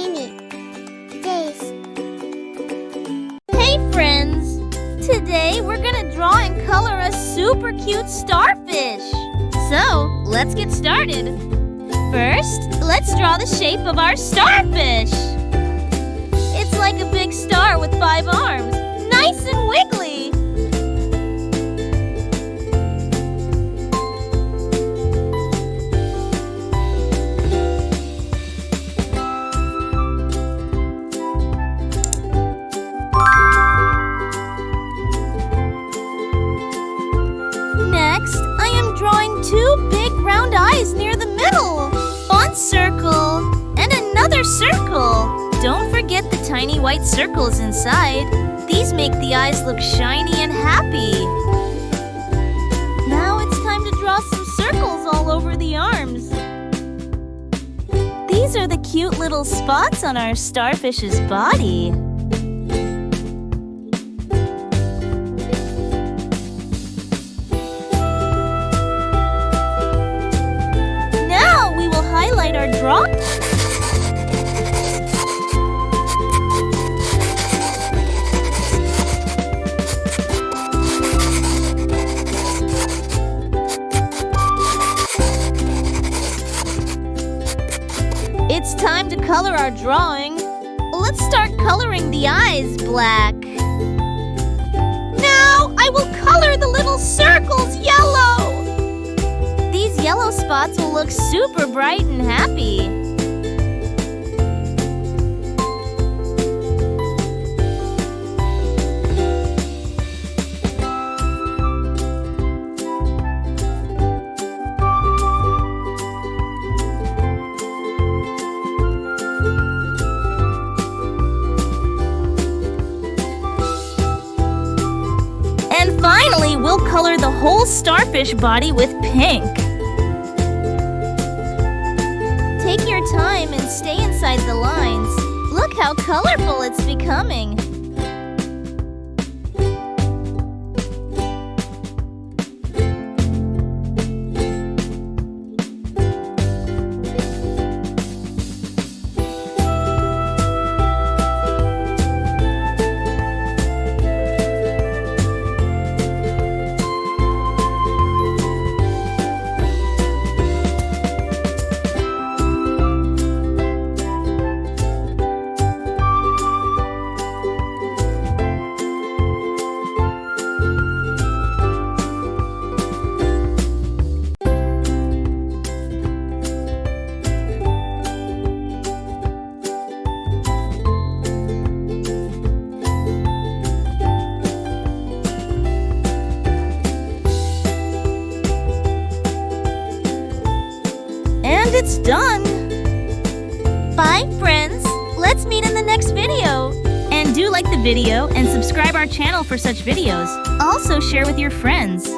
Dreamy Days. Hey friends! Today we're gonna draw and color a super cute starfish. So, let's get started. First, let's draw the shape of our starfish. It's like a big star with 5 arms. Nice and wiggly. Next, I am drawing 2 big round eyes near the middle. One circle and another circle. Don't forget the tiny white circles inside. These make the eyes look shiny and happy. Now it's time to draw some circles all over the arms. These are the cute little spots on our starfish's body. Now we will highlight our drawing. It's time to color our drawing. Let's start coloring the eyes black. Now I will color the little circles yellow. These yellow spots will look super bright and happy. And finally, we'll color the whole starfish body with pink. Take your time and stay inside the lines. Look how colorful it's becoming. And it's done! Bye, friends! Let's meet in the next video! And do like the video and subscribe our channel for such videos. Also share with your friends.